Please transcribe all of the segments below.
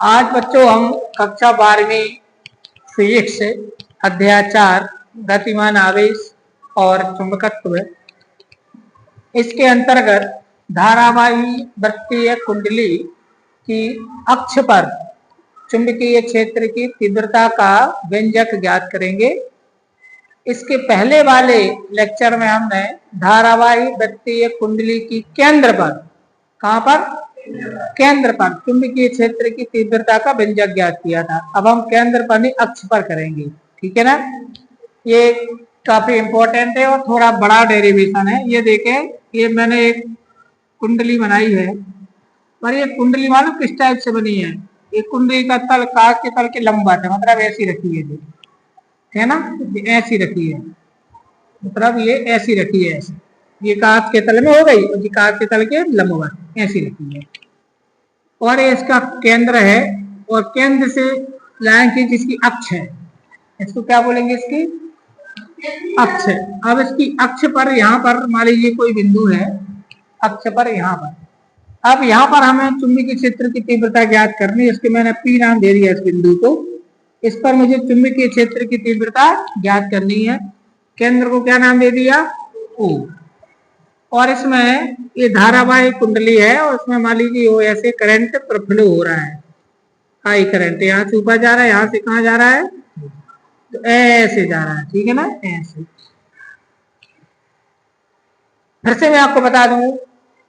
आज बच्चों हम कक्षा 12वीं फिजिक्स अध्याय 4 गतिमान आवेश और चुंबकत्व, इसके अंतर्गत धारावाही वृत्तीय कुंडली की अक्ष पर चुंबकीय क्षेत्र की तीव्रता का व्यंजक ज्ञात करेंगे। इसके पहले वाले लेक्चर में हमने धारावाही वृत्तीय कुंडली की केंद्र पर, कहां पर, केंद्र पर चुंबकीय क्षेत्र की तीव्रता का व्यंजक ज्ञात किया था। अब हम केंद्र पर नहीं अक्ष पर करेंगे, ठीक है ना। ये काफी इंपॉर्टेंट है और थोड़ा बड़ा डेरिवेशन है। ये देखें, ये मैंने एक कुंडली बनाई है, पर ये कुंडली मालूम किस टाइप से बनी है। ये कुंडली का तल कांच के तल के लंबवत है, मतलब ऐसी रखी है ना, ऐसी रखी है, मतलब ये ऐसी रखी है, ऐसी, ये कांच के तल में हो गई और ये कांच के तल के लंबवत ऐसी रखी है। और ये इसका केंद्र है, और केंद्र से लाइन की जिसकी अक्ष है, इसको क्या बोलेंगे, इसकी अक्ष है। अब इसकी अक्ष पर, यहाँ पर मान लीजिए कोई बिंदु है अक्ष पर, यहाँ पर। अब यहाँ पर हमें चुंबकीय क्षेत्र की तीव्रता ज्ञात करनी है। इसके मैंने पी नाम दे दिया इस बिंदु को। इस पर मुझे चुंबकीय क्षेत्र की तीव्रता ज्ञात करनी है। केंद्र को क्या नाम दे दिया, ओ। और इसमें ये धारावाही कुंडली है, और इसमें मान लीजिए वो ऐसे करंट प्रफ्लो हो रहा है, आई करंट यहाँ से ऊपर जा रहा है, यहाँ से कहाँ जा रहा है, तो ऐसे जा रहा है, ठीक है ना, ऐसे। फिर से मैं आपको बता दूं,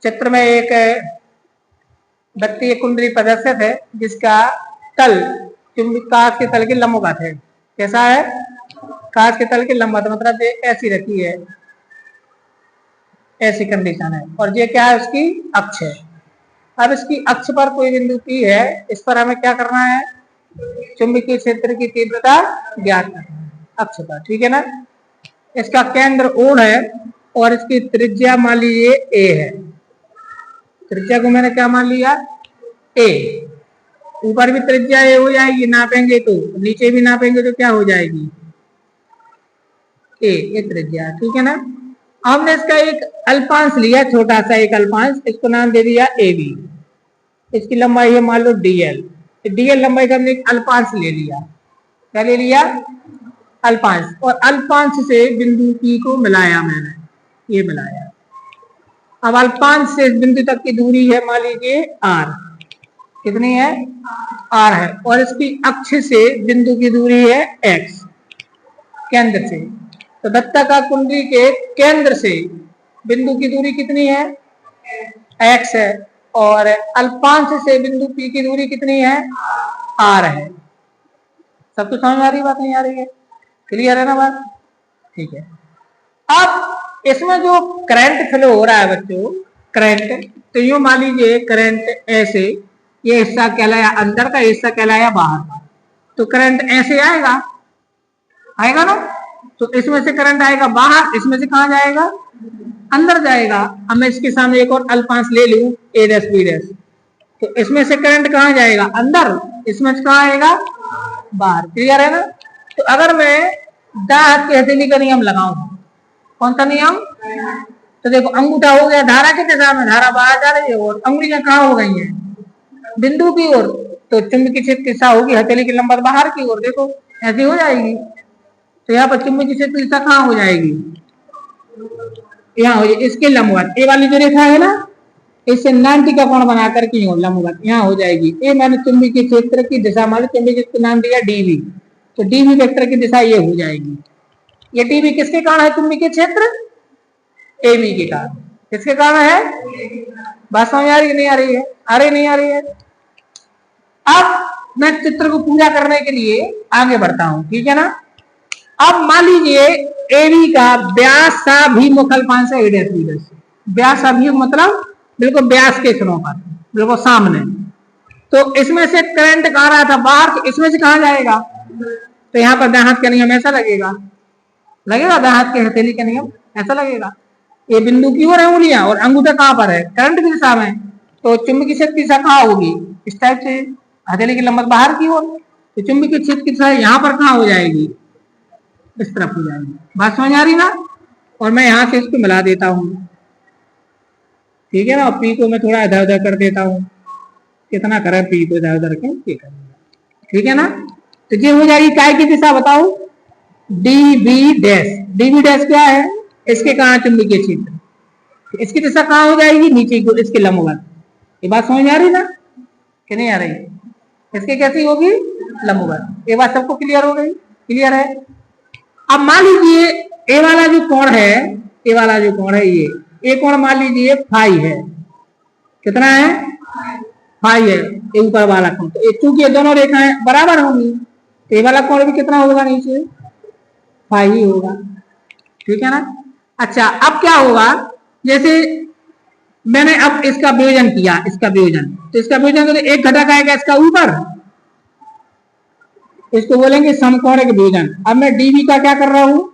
चित्र में एक वृत्तीय कुंडली प्रदर्शित है जिसका तल कांच के तल के लंबवत है। कैसा है, कांच के तल के लंबवत, मतलब ऐसी रखी है, ऐसी कंडीशन है। और ये क्या है, उसकी अक्ष है। अब इसकी अक्ष पर कोई बिंदु P है, इस पर हमें क्या करना है, चुंबकीय क्षेत्र की तीव्रता ज्ञात करना है अक्ष पर, ठीक है ना। इसका केंद्र O है और इसकी त्रिज्या मान लीजिए A है। त्रिज्या को मैंने क्या मान लिया, A। ऊपर भी त्रिज्या A हो जाएगी, नापेंगे तो, नीचे भी नापेंगे तो क्या हो जाएगी, A, ये त्रिज्या, ठीक है ना। हमने इसका एक अल्पांश लिया, छोटा सा एक अल्पांश, इसको नाम दे दिया AB। इसकी लंबाई है मान लो DL। DL लंबाई का हमने एक अल्पांश ले लिया। क्या ले लिया, अल्पांश। और अल्पांश से बिंदु P को मिलाया मैंने, ये मिलाया। अब अल्पांश से इस बिंदु तक की दूरी है मान लीजिए R। कितनी है, R है। और इसकी अक्ष से बिंदु की दूरी है X, केंद्र से। तो वृत्ताकार कुंडली के केंद्र से बिंदु की दूरी कितनी है, X है। और अल्पांश से बिंदु P की दूरी कितनी है, R है। सब कुछ समझ में आ रही, बात नहीं आ रही है, क्लियर है ना बात, ठीक है। अब इसमें जो करंट फ्लो हो रहा है बच्चों, करंट, तो यूं मान लीजिए करंट ऐसे, ये हिस्सा कहलाया अंदर का, हिस्सा कहलाया बाहर का। तो करंट ऐसे आएगा, आएगा ना, तो इसमें से करंट आएगा बाहर, इसमें से कहां जाएगा, अंदर जाएगा। अब मैं इसके सामने एक और अल्पांश ले लूं A', तो इसमें से करंट कहां जाएगा, अंदर, इसमें से कहां आएगा, बाहर, क्लियर है ना। तो अगर मैं दाएं हाथ की हथेली का नियम लगाऊं, कौन सा नियम, तो देखो अंगूठा हो गया धारा की दिशा में, धारा बाहर जा रही है, और अंगुलियां कहाँ हो गई हैं, बिंदु की ओर। तो चुंबकीय क्षेत्र दिशा होगी हथेली की लंबाई बाहर की ओर, देखो ऐसी हो जाएगी। तो यहाँ पर चुंबकीय क्षेत्र दिशा कहाँ हो जाएगी, यहाँ हो जाएगी, इसके लंबवत। ए वाली जो रेखा है ना, इससे 90 का कोण बना करके लंबवत यहाँ हो जाएगी। ये मैंने चुंबकीय क्षेत्र की दिशा, मान चुंबकीय क्षेत्र का नाम दिया DV, तो DV वेक्टर की दिशा ये हो जाएगी। ये DV किसके कारण है, चुंबकीय क्षेत्र AB के कारण। किसके कारण है, बात समझ आ रही नहीं आ रही है, आ रही नहीं आ रही है। अब मैं चित्र को पूरा करने के लिए आगे बढ़ता हूं, ठीक है ना। अब मान लीजिए AB का व्यासाभिमुख अल्पांश है A', व्यासाभिमुख मतलब बिल्कुल व्यास के क्षणों पर, बिल्कुल सामने। तो इसमें से करंट कहाँ रहा था, बाहर, तो इसमें से कहां जाएगा, तो यहाँ पर दाएं हाथ का नियम ऐसा लगेगा, लगेगा दाएं हाथ के हथेली का नियम ऐसा लगेगा। ये बिंदु की ओर है उंगलियां, और अंगूठा कहां पर है, करंट की दिशा में। तो चुंबकीय क्षेत्र की दिशा कहां होगी, इस टाइप से, हथेली की लंबाई बाहर की ओर। तो चुंबकीय क्षेत्र की दिशा यहाँ पर कहां हो जाएगी, इस तरफ हो जाएगी। बात समझ आ रही ना। और मैं यहाँ से इसको मिला देता हूँ, ठीक है ना, और P को मैं थोड़ा इधर उधर कर देता हूँ, कितना करे पी को इधर उधर के ये करेगा, ठीक है ना। तो ये हो जाएगी काय की दिशा, बताओ D B dash. D B dash क्या है, इसके कहा चुंबकीय क्षेत्र, इसकी दिशा कहाँ हो जाएगी, नीचे को इसके लंबवत। ये बात समझ में आ रही ना कि नहीं आ रही, इसके कैसी होगी, लंबवत। ये बात सबको क्लियर हो गई, क्लियर है। अब मान लीजिए ए वाला जो कोण है, ए वाला जो कोण है ये कोण मान लीजिए फाई है, कितना है, फाई है ये ऊपर वाला कोण। तो चूंकि ये दोनों रेखाएं बराबर होंगी, ये वाला कोण भी कितना होगा, नीचे फाई ही होगा, ठीक है ना। अच्छा अब क्या होगा, जैसे मैंने अब इसका वियोजन किया, इसका वियोजन, तो इसका वियोजन तो एक घटक आएगा इसका ऊपर, इसको बोलेंगे समकोणिक वियोजन। अब मैं डीबी का क्या कर रहा हूं,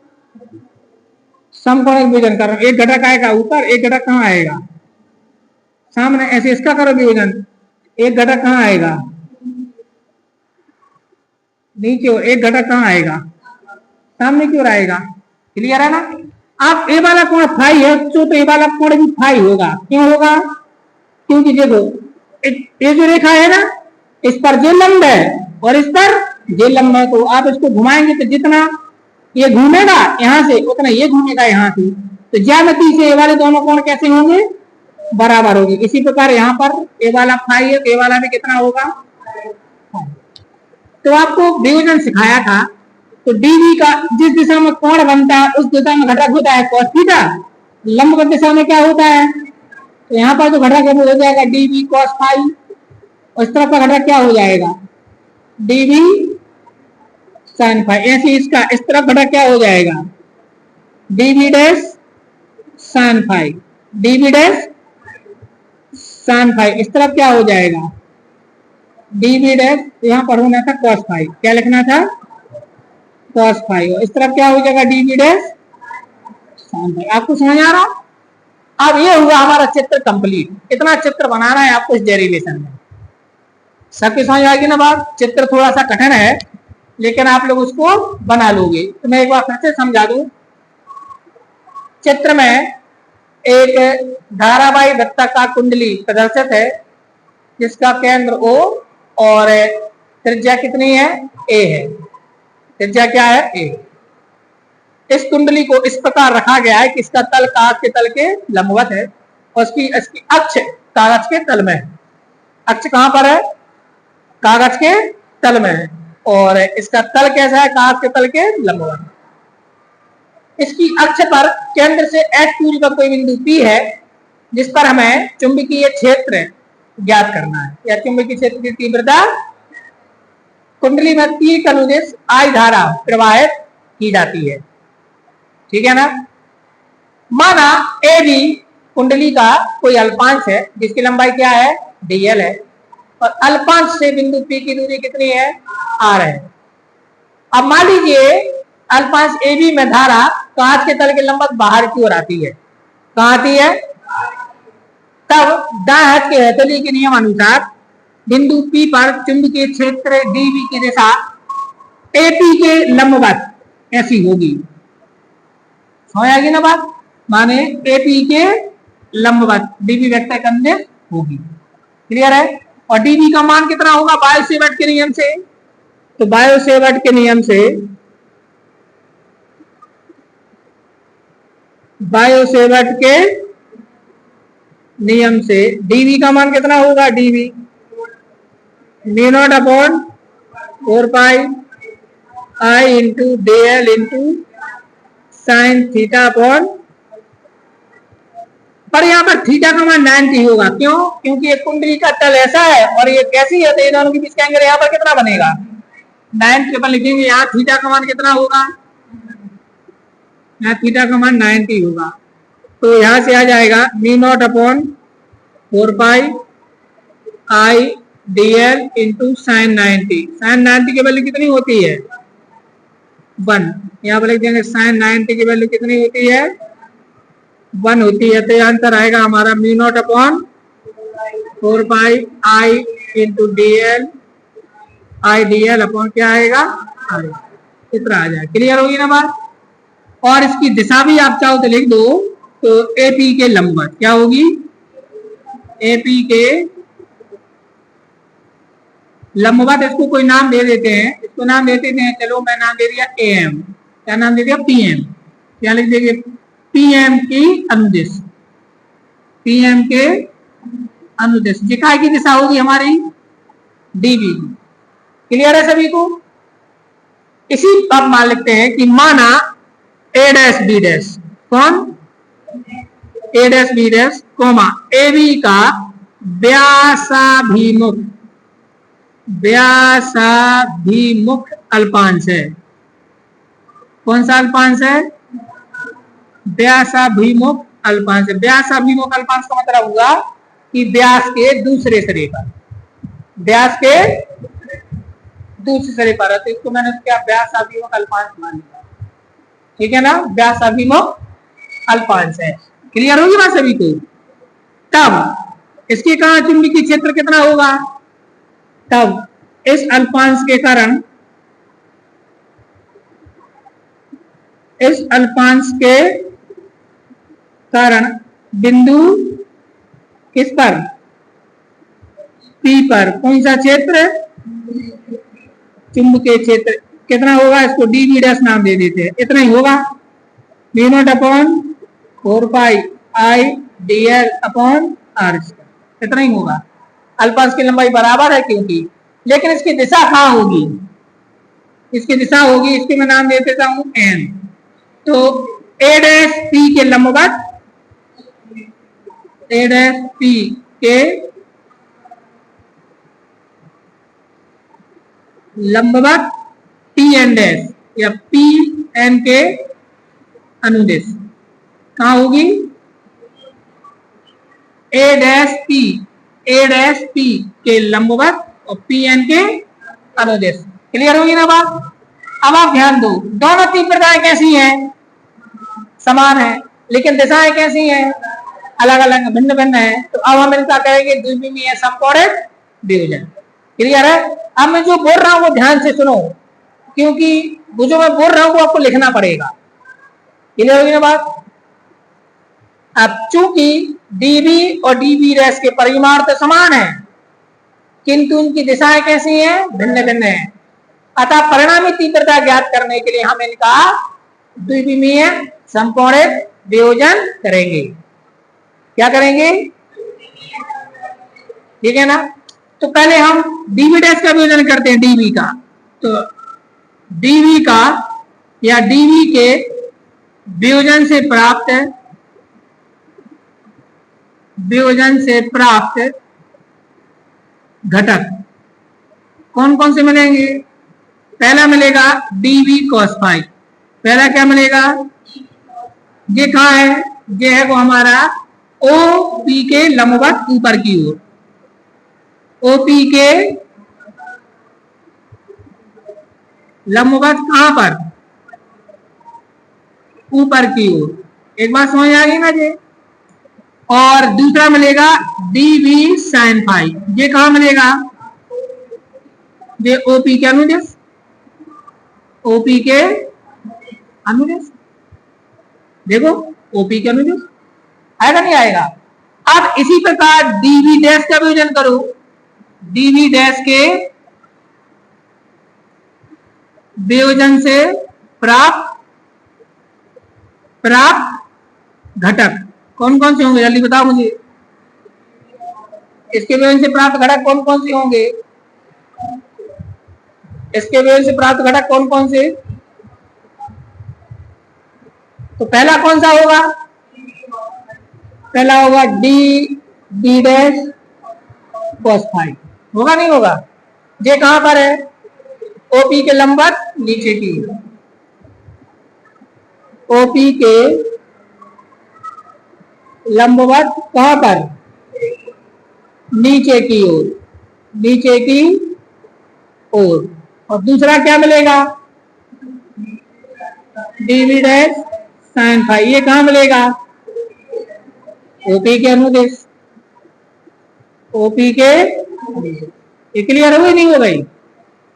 समकोणिक वियोजन कर रहा हूं। एक घटक आएगा ऊपर, एक घटक कहां आएगा, सामने। ऐसे इसका करो वियोजन, एक घटक कहां आएगा, नीचे, एक घटक कहां आएगा, सामने की ओर आएगा, क्लियर है ना। अब ए वाला कोण फाई है, तो ए वाला कोण भी फाई होगा। क्यों होगा, क्योंकि देखो ये जो रेखा है ना, इस पर जे लंब है और इस पर जे लंब है, तो आप इसको घुमाएंगे तो जितना ये घूमेगा यहां से उतना ये घूमेगा यहां से, तो ज्यामिति से ये वाले दोनों कोण कैसे होंगे, बराबर होंगे। इसी प्रकार यहाँ पर ए वाला फाई है, ए वाला भी कितना होगा, तो आपको वियोजन सिखाया था। तो डीबी का जिस दिशा में कोण बनता है उस दिशा में घटक होता है cos थीटा, लंबवत दिशा में क्या होता है, तो यहाँ पर जो घटक है वो हो जाएगा डीबी cos फाई, और इस तरफ का घटक क्या हो जाएगा, डीबी sin फाई। ऐसे इसका इस तरफ घटक क्या हो जाएगा, DB dash sin phi, DB dash sin phi. इस तरफ क्या हो जाएगा, डीबी डैश, यहाँ पर होना था cos फाई, क्या लिखना था, cos फाई। इस तरफ क्या हो जाएगा, डीबी डैश sin फाई। आपको समझ आ रहा। अब ये हुआ हमारा चित्र कंप्लीट। इतना चित्र बनाना है आपको इस डेरिवेशन में, सबकी समझ आएगी ना बात। चित्र थोड़ा सा कठिन है लेकिन आप लोग उसको बना लोगे। तो मैं एक बार फिर से समझा दूं। चित्र में एक धारावाही वृत्ताकार कुंडली प्रदर्शित है जिसका केंद्र O और त्रिज्या कितनी है, A है। त्रिज्या क्या है, A। इस कुंडली को इस प्रकार रखा गया है कि इसका तल कागज के तल के लंबवत है और इसकी अक्ष कागज के तल में है। अक्ष कहां पर है, कागज के तल में है, और इसका तल कैसा है, कागज के तल के लंबवत। इसकी अक्ष पर केंद्र से h दूरी का कोई बिंदु P है जिस पर हमें चुंबकीय क्षेत्र ज्ञात करना है, या चुंबकीय क्षेत्र की तीव्रता। कुंडली में तीर के अनुदेश I धारा प्रवाहित की जाती है, ठीक है ना। माना ए बी कुंडली का कोई अल्पांश है जिसकी लंबाई क्या है, dl है, और अल्पांश से बिंदु P की दूरी कितनी है, r है। अब मान लीजिए अल्पांश ए बी में धारा कांच के तल के लंबवत बाहर की ओर आती है, कहां आती है, तब दाएं हाथ के हथेली के नियम अनुसार बिंदु P पर चुंबकीय क्षेत्र dB की दिशा AP के लंबवत ऐसी होगी। समझ आएगी ना बात, माने AP के लंबवत dB वेक्टर के अंदर होगी, क्लियर है। और dB का मान कितना होगा, बायो सेवर्ट के नियम से। तो बायो सेवर्ट के नियम से, बायो सेवर्ट के नियम से dB का मान कितना होगा, dB mu naught upon 4 pi I into dl into sine theta upon, पर यहाँ पर थीटा का मान 90 होगा। क्यों, क्योंकि ये कुंडली का तल ऐसा है और ये कैसी है, तो ये दोनों के बीच का एंगल यहाँ पर कितना बनेगा, 90 पर लिखेंगे। यहाँ थीटा का मान कितना होगा, यहाँ थीटा का मान 90 होगा। तो यहाँ से आ जाएगा mu naught upon 4 pi I dl into sine 90। Sine 90 की वैल्यू कितनी होती है, 1। यहाँ पर लिख देंगे साइन 90 की वैल्यू कितनी होती है, 1 होती है। तो आंसर आएगा हमारा mu naught upon 4 pi I into dl upon क्या आएगा, इतना आ जाएगा। क्लियर होगी ना बात। और इसकी दिशा भी आप चाहो तो लिख दो, तो AP के लंबवत क्या होगी, AP के लंबवत इसको कोई नाम दे देते हैं, इसको नाम दे देते हैं, चलो मैं नाम दे दिया एम, क्या नाम दे दिया पीएम, क्या लिख देंगे पीएम की अनुदिश, पीएम के अनुदिश, इकाई की दिशा होगी हमारी डीबी। क्लियर है सभी को? इसी पर मान लिखते हैं कि माना ए डैश बी डैश, कौन A dash B dash comma A B का व्यासाभिमुख, व्यासाभिमुख अल्पांश है। कौन सा अल्पांश है? व्यासाभिमुख अल्पांश। व्यासाभिमुख अल्पांश का मतलब हुआ कि व्यास के दूसरे सिरे पर, व्यास के दूसरे सिरे पर है, तो इसको मैंने क्या व्यासाभिमुख अल्पांश मान लिया। ठीक है ना, व्यासाभिमुख अल्पांश है। क्लियर होगी बात सभी को? तब इसके कहा चुंबकीय क्षेत्र कितना होगा? तब इस अल्पांश के कारण, इस अल्पांश के कारण बिंदु किस पर? पी पर। कौन सा क्षेत्र? चुंबकीय क्षेत्र कितना होगा? इसको डी बी डैश नाम दे देते हैं, इतना ही होगा, B naught upon 4 pi I D L upon R, इतना ही होगा। अल्पांश की लंबाई बराबर है क्योंकि, लेकिन इसकी दिशा कहाँ होगी? इसकी दिशा होगी, इसके मैं नाम दे देता हूं एन। तो ए डैश पी के लंबवत, ए डैश पी के लंबवत पी एन डैश या पी एन के अनुदिश कहाँ होगी? ए डैश पी, ए डैश पी के लंबवत और पी एन के अनुदिश। क्लियर होगी ना बात? अब आप ध्यान दो, दोनों तीव्रताएं कैसी हैं? समान है, लेकिन दिशाएं कैसी हैं? अलग अलग, भिन्न भिन्न है। तो अब हम इनका कहेंगे द्विविमीय समकोणिक वियोजन। क्लियर है? अब मैं जो बोल रहा हूं वो ध्यान से सुनो, क्योंकि वो जो मैं बोल रहा हूं वो आपको लिखना पड़ेगा। क्लियर होगी ना बात? अब चूंकि डीबी और डीबी डैश के परिमाण तो समान है, किंतु उनकी दिशाएं कैसी हैं? भिन्न भिन्न है। अतः परिणामी तीव्रता ज्ञात करने के लिए हम इनका द्विविमीय समकोणिक वियोजन करेंगे। क्या करेंगे? ठीक है ना? तो पहले हम डीबी डैश का वियोजन करते हैं, डीबी का। तो डीबी का या डीबी के वियोजन से प्राप्त, वियोजन से प्राप्त घटक कौन कौन से मिलेंगे? पहला मिलेगा डीबी कॉस फाई। पहला क्या मिलेगा? ये कहाँ है? ये है वो हमारा ओपी के लंबवत ऊपर की ओर, ओपी के लंबवत कहां पर? ऊपर की ओर। एक बात समझ आ गई ना जी? और दूसरा मिलेगा डीबी साइन फाई। ये कहां मिलेगा? ये ओपी के अनुदिश, ओपी के अनुदिश। देखो ओपी के अनुदिश आएगा नहीं आएगा? अब इसी प्रकार डीबी डैश का वियोजन करो, डीबी डैश के वियोजन से प्राप्त घटक कौन कौन से होंगे? जल्दी बताओ मुझे। इसके वियोजन से प्राप्त घटक कौन कौन से होंगे? इसके वियोजन से प्राप्त घटक कौन कौन से? तो पहला कौन सा होगा? पहला होगा D B dash cos phi. होगा नहीं होगा? ये कहां पर है? ओपी के लंबवत नीचे की, ओपी के लंबवत कहां पर? नीचे की ओर, नीचे की ओर। और दूसरा क्या मिलेगा? DB dash sine phi. ये कहां मिलेगा? ओपी के अनुदिश, ओपी के। क्लियर हुई नहीं हो गई?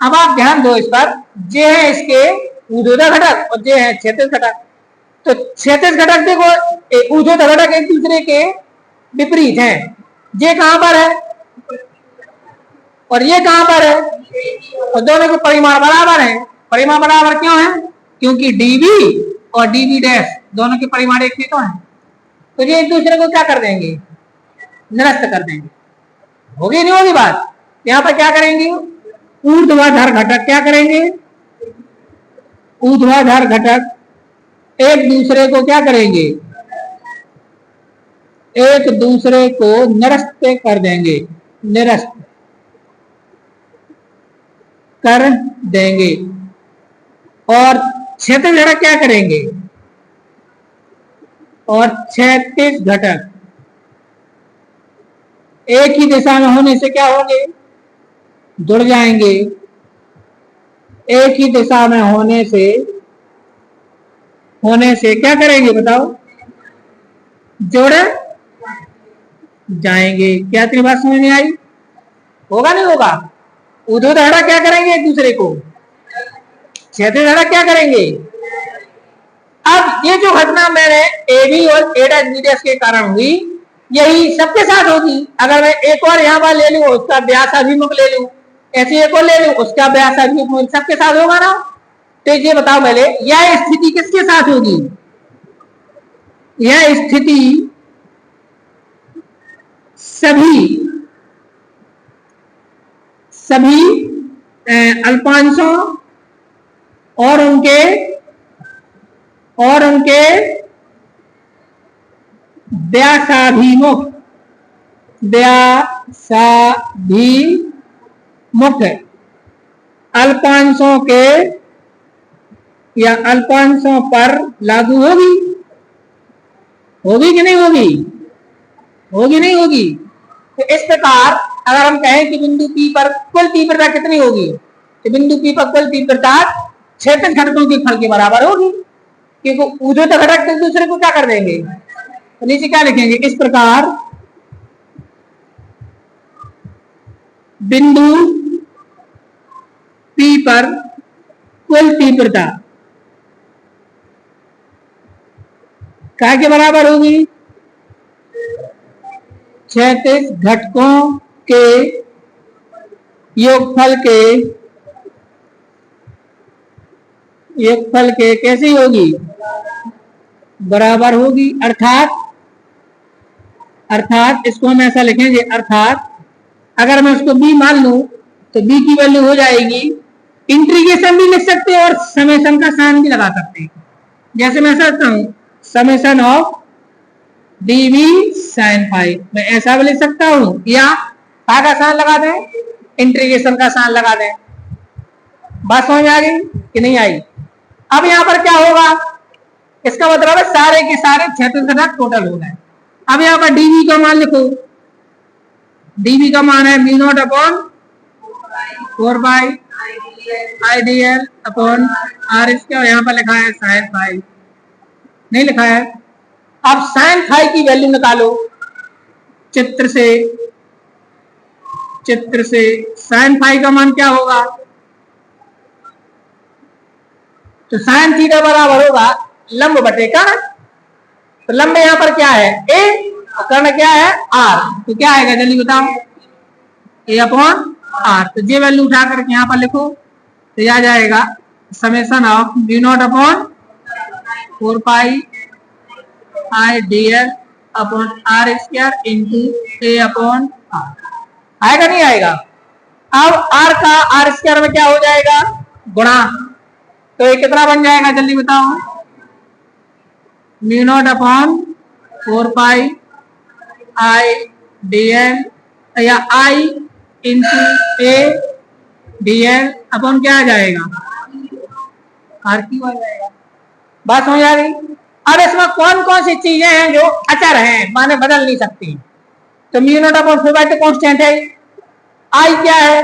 अब आप ध्यान दो इस पर, जे है इसके ऊर्ध्वाधर घटक और जे है क्षैतिज घटक। तो क्षैतिज घटक देखो, ऊर्ध्वाधर घटक एक दूसरे के विपरीत हैं। जे कहां पर है? और ये कहां पर है, और दोनों के परिमाण बराबर है। परिमाण बराबर क्यों है, क्योंकि डीवी और डीवी डैश दोनों के परिमाण एक ही तो है, तो ये एक दूसरे को क्या कर देंगे, निरस्त कर देंगे। होगी नहीं होगी बात। यहाँ पर क्या करेंगे, ऊर्ध्वाधर घटक क्या करेंगे, ऊर्ध्वाधर घटक एक दूसरे को क्या करेंगे, एक दूसरे को निरस्त कर देंगे, निरस्त कर देंगे। और क्षैतिज घटक क्या करेंगे, और क्षैतिज घटक एक ही दिशा में होने से क्या होंगे, जुड़ जाएंगे। एक ही दिशा में होने से क्या करेंगे बताओ, जुड़ जाएंगे। क्या तेरी बात समझ में आई, होगा नहीं होगा। ऊर्ध्वाधर घटक क्या करेंगे, एक दूसरे को, क्षैतिज घटक क्या करेंगे। अब ये जो घटना मैंने AB और A' के कारण हुई, यही सबके साथ होगी। अगर मैं एक और यहाँ पर ले लूं, उसका व्यास अभिमुख ले लूं, ऐसे एक और ले लूं, उसका व्यास अभिमुख, सबके साथ होगा ना। तो ये बताओ पहले, यह स्थिति किसके साथ होगी, यह स्थिति सभी अल्पांशों और उनके व्यासाभिमुख अल्पांशों के या अल्पांशों पर लागू होगी। होगी कि नहीं होगी, होगी नहीं होगी। तो इस प्रकार अगर हम कहें कि बिंदु P पर कुल तीव्रता कितनी होगी, तो बिंदु P पर कुल तीव्रता क्षैतिज घटकों के फल के बराबर होगी, क्योंकि ऊर्ध्वाधर घटक एक दूसरे को क्या कर देंगे। तो नीचे क्या लिखेंगे, इस प्रकार बिंदु P पर कुल तीव्रता क्या के बराबर होगी, क्षैतिज घटकों के योगफल के कैसी होगी, बराबर होगी। अर्थात इसको हम ऐसा लिखेंगे, अर्थात अगर मैं उसको B मान लूं तो B की वैल्यू हो जाएगी, इंटीग्रेशन भी लिख सकते हैं और समेशन का साइन भी लगा सकते हैं। जैसे मैं ऐसा करता हूं, summation of dv sin phi, मैं ऐसा भी लिख सकता हूं, या का साइन लगा दें, इंटीग्रेशन का साइन लगा दें। बात समझ में आ गई कि नहीं आई। अब यहां पर क्या होगा, इसका मतलब है सारे के सारे क्षैतिज घटक टोटल हो गए। अब यहां पर dv का मान लिखो, dv का मान है μ0 upon 4 pi idl upon r square, यहां पर लिखा है sin फाई, नहीं लिखा है। अब sin फाई की वैल्यू निकालो, चित्र से sin फाई का मान क्या होगा, तो sin थीटा बराबर होगा लंब बटे कर्ण। तो लंब यहां पर क्या है a और कर्ण क्या है r, तो क्या आएगा जल्दी बताओ, a अपॉन r। तो ये वैल्यू उठा करके यहां पर लिखो, तो यह आ जाएगा summation of μ0 upon 4 pi idl upon r square into a upon r। आएगा नहीं आएगा। अब r का r स्क्वायर में क्या हो जाएगा, गुणा, तो ये कितना बन जाएगा जल्दी बताओ, μ0 अपॉन 4 पाई idl या i into a dl upon क्या आ जाएगा, r क्यू आ जाएगा। बात समझ आ गई। अब इसमें कौन कौन सी चीजें हैं जो अचर हैं, माने बदल नहीं सकती। तो μ0 अपॉन 4 पाई तो कांस्टेंट है, i क्या है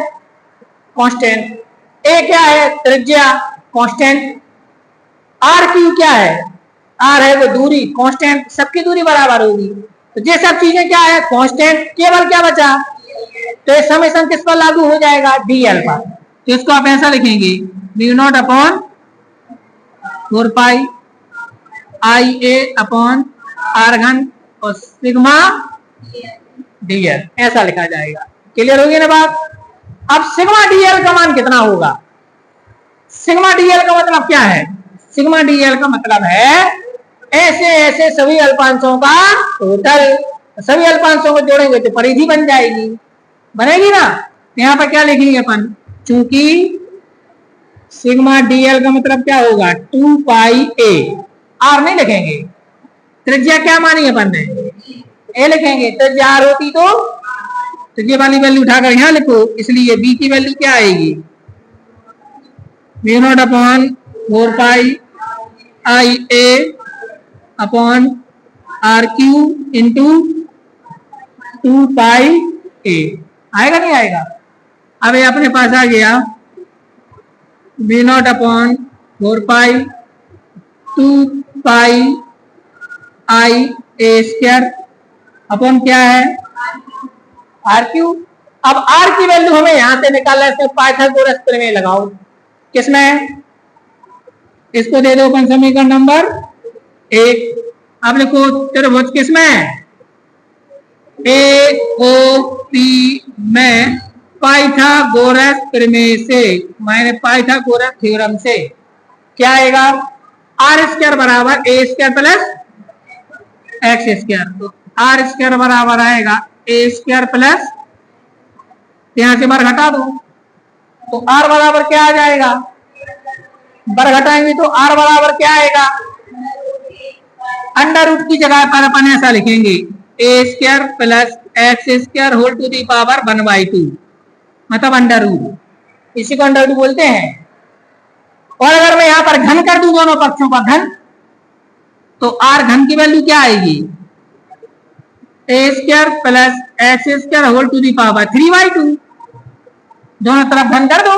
कांस्टेंट, a क्या है त्रिज्या कांस्टेंट, r क्यू क्या है, r है वो दूरी कांस्टेंट, सबकी दूरी बराबर होगी। तो ये सब चीजें क्या है कांस्टेंट, केवल क्या बचा, तो ये समेशन किस पर लागू हो जाएगा, dl पर। तो इसको आप ऐसा लिखेंगे μ0 अपॉन 4 पाई IA अपॉन r घन और सिग्मा dl, ऐसा लिखा जाएगा। क्लियर होगी ना बात। अब सिग्मा डीएल का मान कितना होगा? सिग्मा डीएल का मतलब क्या है? सिग्मा डीएल का मतलब है ऐसे ऐसे सभी अल्पांशों का टोटल। सभी अल्पांशों को जोड़ेंगे तो परिधि बन जाएगी, बनेगी ना। यहाँ पर क्या लिखेंगे अपन? चूंकि सिग्मा डीएल का मतलब क्या होगा? 2 पाई ए। आर नहीं लिखेंगे, त्रिज्या क्या मानी अपन ने? ए लिखेंगे। त्रिज्या आर होती तो त्रिज्या वाली वैल्यू उठाकर यहाँ लिखो, इसलिए बी की वैल्यू क्या आएगी? Mu naught upon 4 pi I A upon R Q into 2 pi A. आएगा नहीं आएगा? अब ये अपने पास आ गया B naught upon 4 pi 2 pi I A square upon क्या है? R Q. अब आर की वैल्यू हमें यहां से निकालना है, पाइथागोरस प्रमेय लगाओ। किसमें? इसको दे दो अपन समीकरण नंबर 1। आप लिखो त्रिभुज किसमें? ए ओ पी में पाइथागोरस प्रमेय से, मैंने पाइथागोरस थ्योरम से क्या आएगा? आर स्क्वायर बराबर ए स्क्वायर प्लस एक्स स्क्वायर। तो आर स्क्वायर बराबर आएगा ए स्क्वायर प्लस, यहां से बार घटा दो तो आर बराबर क्या आ जाएगा? बार घटाएंगे तो आर बराबर क्या आएगा? अंडर रूट की जगह पर अपन ऐसा लिखेंगे A square plus X square whole to the power 1/2, मतलब अंडर रूट, इसी को अंडर रूट बोलते हैं। और अगर मैं यहां पर घन कर दूं दोनों पक्षों का घन, तो आर घन की वैल्यू क्या आएगी? A square plus X square whole to the power 3/2। दोनों तरफ घन कर दो,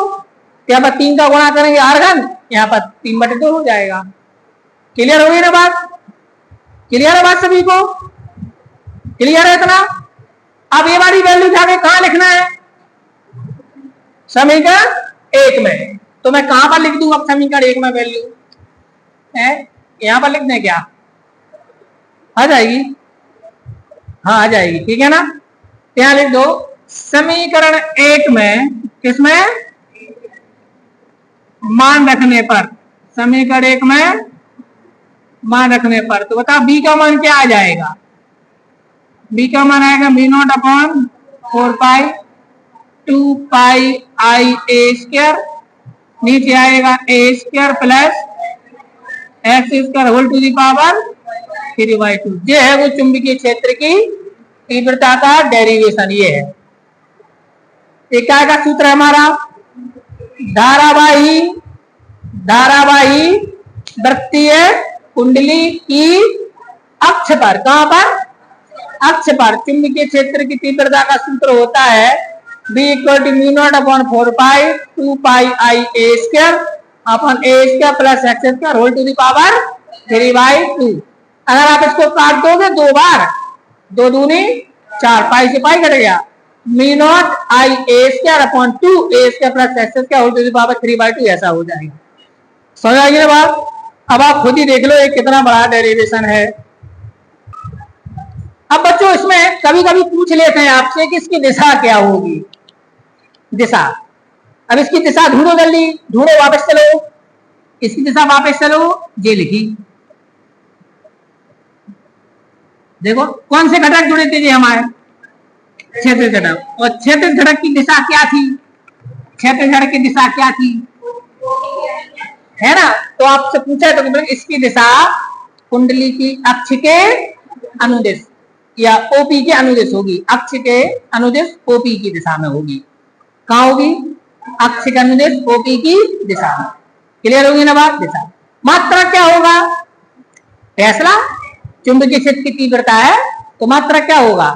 यहाँ पर 3 का गुणा करेंगे आर घन, यहाँ पर 3/2 हो जाएगा। क्लियर हो गई ना बात? क्लियर है बात सभी को? क्लियर है इतना? अब ये वाली वैल्यू जाके कहां लिखना है? समीकरण 1 में। तो मैं कहां पर लिख दूं अब समीकरण 1 में वैल्यू है? यहां पर लिख दें क्या? आ जाएगी? हाँ आ जाएगी, ठीक है ना। यहां लिख दो समीकरण 1 में, किसमें? मान रखने पर, समीकरण 1 में मान रखने पर। तो बताओ बी का मान क्या आ जाएगा? बी का मान आएगा B naught upon 4 pi 2 pi I A square, नीचे आएगा A square plus X square whole to the power 3/2। ये है वो चुंबकीय क्षेत्र की तीव्रता का डेरिवेशन। ये है, ये क्या का सूत्र है हमारा? धारावाही वृत्तीय कुंडली की अक्ष पर, कहां पर? अक्ष पर चुंबकीय क्षेत्र की तीव्रता का सूत्र होता है B = mu naught upon 4 pi 2 pi I A square upon A square plus X square whole to the power 3/2। अगर आप इसको काट दोगे 2 बार, 2 दूनी 4, पाई से पाई कट गया, mu naught I A square upon 2 A square plus X square whole to the power 3/2 ऐसा हो जाएगा। समझ आएगी ना बात? अब आप खुद ही देख लो ये कितना बड़ा डेरिवेशन है। अब बच्चों इसमें कभी कभी पूछ लेते हैं आपसे कि इसकी दिशा क्या होगी? दिशा, अब इसकी दिशा ढूंढो, जल्दी ढूंढो, वापस चलो, इसकी दिशा वापस चलो, ये लिखी। देखो कौन से घटक जुड़े थे हमारे? क्षैतिज घटक। और क्षैतिज घटक की दिशा क्या थी? क्षैतिज घटक की दिशा क्या थी? है ना। तो आपसे पूछा तो इसकी दिशा कुंडली की अक्ष के अनुदिश या ओपी के अनुदिश होगी। अक्ष के अनुदिश ओपी की दिशा में होगी। कहां होगी? अक्ष के अनुदिश ओपी की दिशा में। क्लियर होगी ना बात? दिशा। मात्रा क्या होगा? टेस्ला। चुंबकीय क्षेत्र की तीव्रता है तो मात्रा क्या होगा?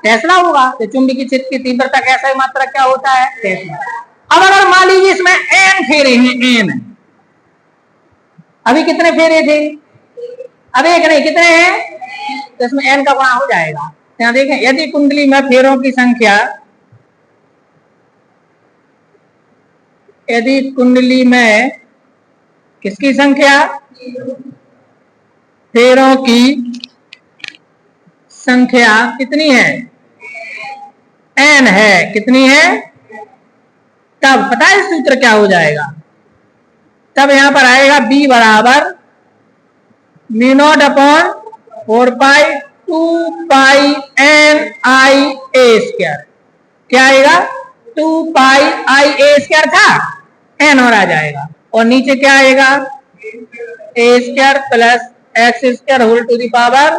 टेस्ला होगा। तो चुंबकीय क्षेत्र की तीव्रता कैसा है, मात्रा क्या होता है? टेस्ला। अब अगर मान लीजिए इसमें एन फेरे हैं, एन, अभी कितने फेरे थे? अभी एक नहीं, कितने हैं? तो इसमें एन का गुणा हो जाएगा। यहाँ देखें, यदि कुंडली में फेरों की संख्या, यदि कुंडली में किसकी संख्या? फेरों की संख्या कितनी है? एन है। कितनी है? तब पता है सूत्र क्या हो जाएगा, तब यहां पर आएगा B बराबर mu naught upon 4 pi 2 pi N I A square. क्या आएगा 2 पाई आई ए स्क्वायर था, एन और आ जाएगा, और नीचे क्या आएगा A square plus X square whole to the power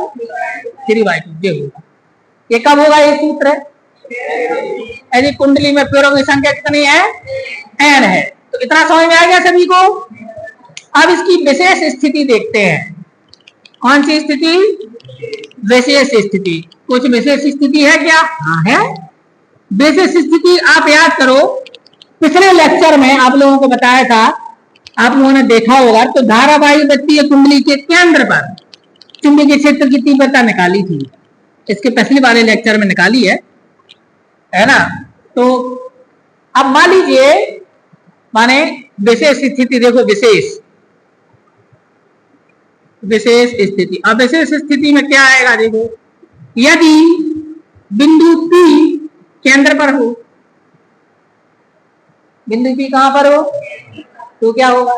3/2 ये होगा। ये कब होगा ये सूत्र? यदि कुंडली में पेड़ों की संख्या कितनी है एन है। तो इतना समझ में आ गया सभी को। अब इसकी विशेष स्थिति देखते हैं। कौन सी स्थिति? विशेष स्थिति। कुछ विशेष स्थिति है क्या? हाँ है। विशेष स्थिति आप याद करो, पिछले लेक्चर में आप लोगों को बताया था, आप लोगों ने देखा होगा, तो धारावाही वृत्तीय कुंडली के केंद्र पर चुंबकीय क्षेत्र की तीव्रता निकाली थी। इसके पिछले वाले लेक्चर में निकाली है ना। तो अब मान लीजिए, माने विशेष स्थिति देखो, विशेष स्थिति। अब विशेष स्थिति में क्या आएगा देखो, यदि बिंदु P केंद्र पर हो, बिंदु P कहां पर हो, तो क्या होगा,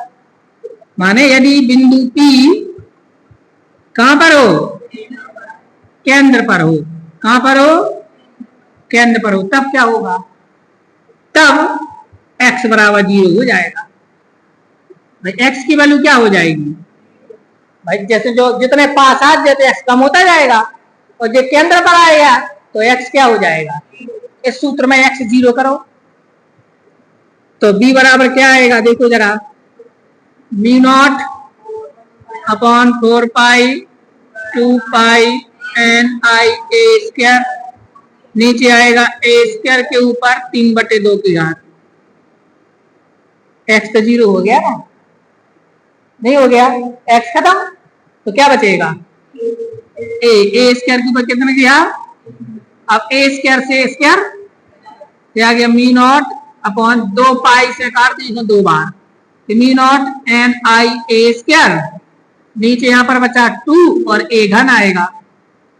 माने यदि बिंदु P कहां पर हो, केंद्र पर हो, कहां पर हो, केंद्र पर हो, तब क्या होगा, तब x बराबर 0 हो जाएगा। भाई x की वैल्यू क्या हो जाएगी, भाई जैसे जो जितने पास आ जाते x कम होता जाएगा, और जो केंद्र पर आएगा तो x क्या हो जाएगा, इस सूत्र में x 0 करो तो b बराबर क्या आएगा, देखो जरा, mu naught upon 4 pi 2 pi N I A square, नीचे आएगा ए स्क्वायर के ऊपर 3/2 की घात। x तो 0 हो गया ना, नहीं हो गया, x खत्म, तो क्या बचेगा ए स्क्वायर के ऊपर कितने गया, अब ए स्क्वायर से स्क्वायर क्या गया, मी नॉट अपॉन 2 पाई से काट दी 2 बार, mu naught N I A square, नीचे यहां पर बचा 2 और ए घन आएगा,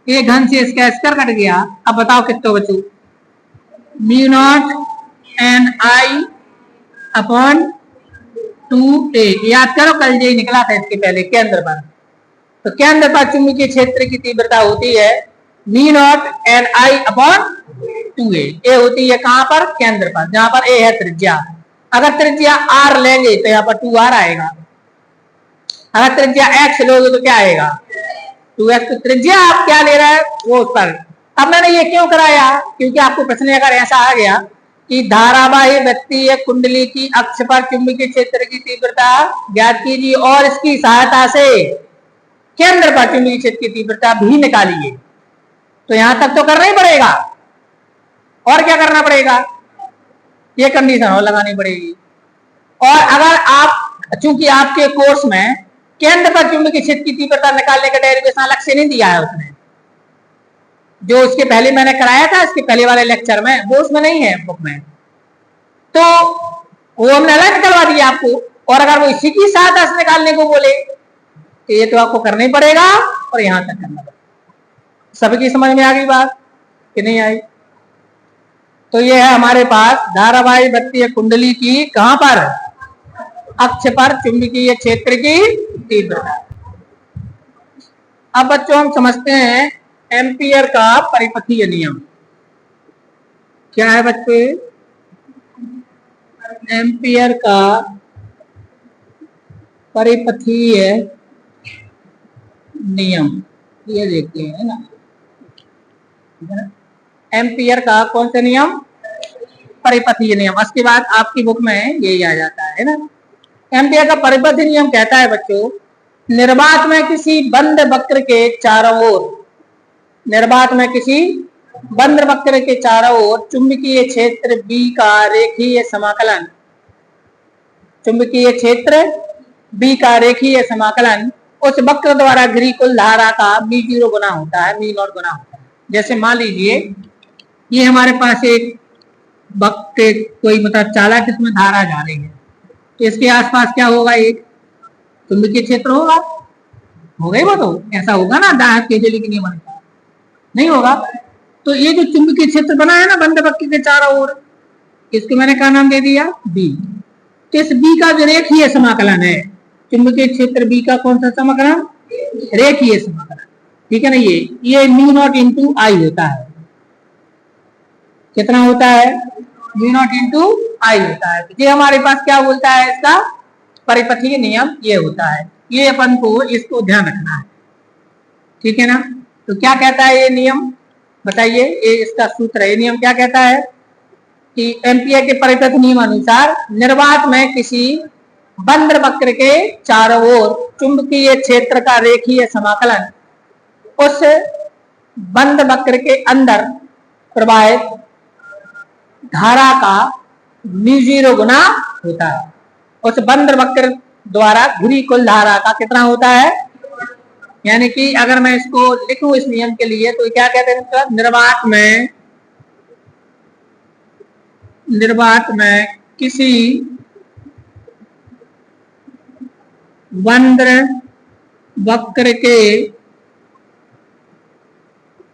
ए घन से इसका स्क्वायर कट गया। अब बताओ कितना बचू, mu naught N I upon 2a। याद करो कल जो निकला था इसके पहले केंद्र पर, तो केंद्र पर चुंबकीय क्षेत्र की तीव्रता होती है mu naught N I upon 2a। ए होती है कहां पर, केंद्र पर, जहां पर ए है त्रिज्या। अगर त्रिज्या r लेंगे तो यहाँ पर 2r आएगा, अगर त्रिज्या x लोगे तो क्या आएगा 2x। तो त्रिज्या आप क्या ले रहे हैं वो उस पर। अब मैंने ये क्यों कराया, क्योंकि आपको प्रश्न अगर ऐसा आ गया कि धारावाही वृत्तीय कुंडली की अक्ष पर चुंबकीय क्षेत्र की तीव्रता ज्ञात कीजिए और इसकी सहायता से केंद्र पर चुंबकीय क्षेत्र की तीव्रता भी निकालिए, तो यहां तक तो करना ही पड़ेगा। और क्या करना पड़ेगा, ये कंडीशन और लगानी पड़ेगी। और अगर आप, चूंकि आपके कोर्स में केंद्र पर चुंबकीय क्षेत्र की तीव्रता निकालने का डेरिवेशन अलग से नहीं दिया है, उसने जो उसके पहले मैंने कराया था इसके पहले वाले लेक्चर में, वो उसमें नहीं है बुक में, तो वो हमने अलग निकलवा दिया आपको। और अगर वो इसी की सहायता से निकालने को बोले तो ये तो आपको करना ही पड़ेगा और यहां तक करना पड़ेगा। सबकी समझ में आ गई बात कि नहीं आई? तो ये है हमारे पास धारावाही वृत्तीय कुंडली की कहां पर, अक्ष पर चुंबकीय क्षेत्र की तीव्रता। अब बच्चों हम समझते हैं एम्पियर का परिपथीय नियम। क्या है बच्चे, एम्पियर का परिपथीय नियम, ये देखते हैं ना, एम्पियर का कौन सा नियम, परिपथीय नियम। उसके बाद आपकी बुक में यही आ जाता है ना। एम्पियर का परिपथीय नियम कहता है बच्चों, निर्वात में किसी बंद वक्र के चारों ओर, निर्वात में किसी बंद वक्र के चारों ओर चुंबकीय क्षेत्र B का रेखीय समाकलन, चुंबकीय क्षेत्र B का रेखीय समाकलन उस वक्र द्वारा घिरी कुल धारा का B0 गुना होता है, B0 गुना होता है। जैसे मान लीजिए ये हमारे पास एक वक्र, कोई मतलब चालक इसमें धारा जा रही है, तो इसके आसपास क्या होगा, एक चुंबकीय क्षेत्र होगा, हो गई वो, तो ऐसा होगा ना, दाहक केजली के नियम अनुसार नहीं होगा। तो ये जो चुंबकीय क्षेत्र बना है ना बंद वक्र के चारों ओर, इसको मैंने क्या नाम दे दिया, बी। तो इस बी का जो रेखीय समाकलन है, चुंबकीय क्षेत्र बी का कौन सा समाकलन, रेखीय समाकलन, ठीक है ना। ये म्यू नॉट इंटू आई होता है। कितना होता है, म्यू नॉट इंटू आई होता है। ये हमारे पास क्या बोलता है, इसका परिपथीय नियम ये होता है। ये अपन को इसको ध्यान रखना है, ठीक है ना। तो क्या कहता है ये नियम, बताइए, ये इसका सूत्र है। ये नियम क्या कहता है कि एम्पियर के परिपथ नियम अनुसार निर्वात में किसी बंद वक्र के चारों ओर चुंबकीय क्षेत्र का रेखीय समाकलन उस बंद वक्र के अंदर प्रवाहित धारा का म्यू0 गुना होता है। उस बंद वक्र द्वारा घिरी कुल धारा का कितना होता है, यानी कि अगर मैं इसको लिखूं इस नियम के लिए तो क्या कहते हैं, निर्वात में किसी बंद वक्र के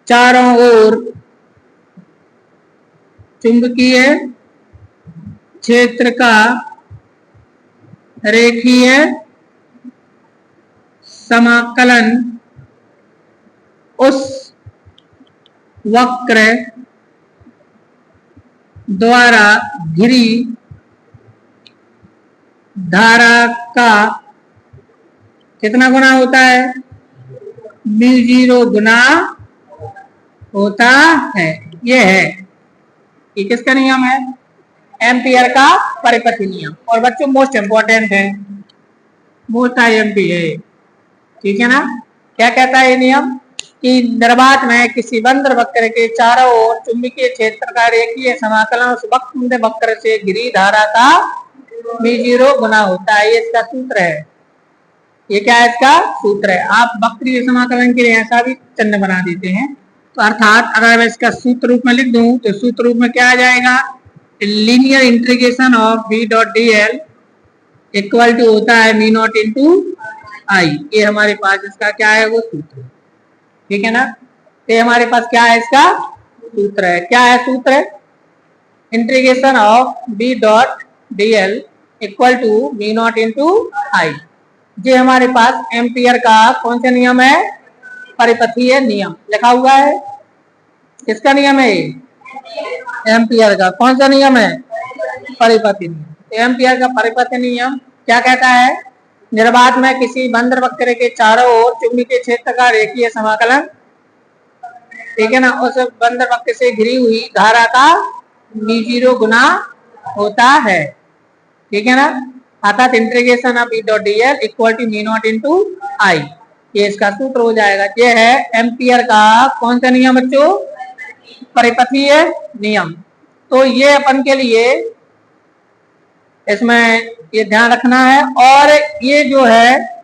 चारों ओर चुंबकीय क्षेत्र का रेखीय समाकलन उस वक्र द्वारा घिरी धारा का कितना गुना होता है, म्यू0 गुना होता है। ये है, ये किसका नियम है, एम्पियर का परिपथी नियम। और बच्चों मोस्ट इंपॉर्टेंट है, मोस्ट आईएमपी है, ठीक है ना। क्या कहता है ये नियम कि निर्वात में किसी बंद वक्र के चारों ओर चुंबकीय क्षेत्र का रेखीय समाकलन उस बंद वक्र से घिरी धारा का म्यू0 गुना होता है। ये इसका सूत्र है। ये क्या है, इसका सूत्र है। आप वक्रीय समाकलन के लिए ऐसा भी चिन्ह बना देते हैं। तो अर्थात अगर मैं इसका सूत्र रूप में लिख दूं तो सूत्र रूप में क्या आ जाएगा, linear integration of B dot D L equal to होता है म्यू नॉट इंटू आई। ये हमारे पास इसका क्या है, वो सूत्र, ठीक है ना। ये हमारे पास क्या है, इसका सूत्र है। क्या है सूत्र, integration of B dot D L equal to mu naught into I. ये हमारे पास एम्पियर का कौन सा नियम है, परिपथीय नियम लिखा हुआ है। किसका नियम है, एम्पियर का कौन सा नियम है, परिपथी नियम। एम्पियर का परिपथी नियम क्या कहता है, निर्वात में किसी बंद वक्र के चारों ओर चुंबकीय क्षेत्र का रेखीय समाकलन, ठीक है ना, उस बंद वक्र से घिरी हुई धारा का म्यू0 गुना होता है, ठीक है ना। अर्थात integration of B dot D L equal to mu naught into I, ये इसका सूत्र हो जाएगा। ये है एम्पियर का कौन सा नियम बच्चों, परिपथीय नियम। तो ये अपन के लिए इसमें ये ध्यान रखना है। और ये जो है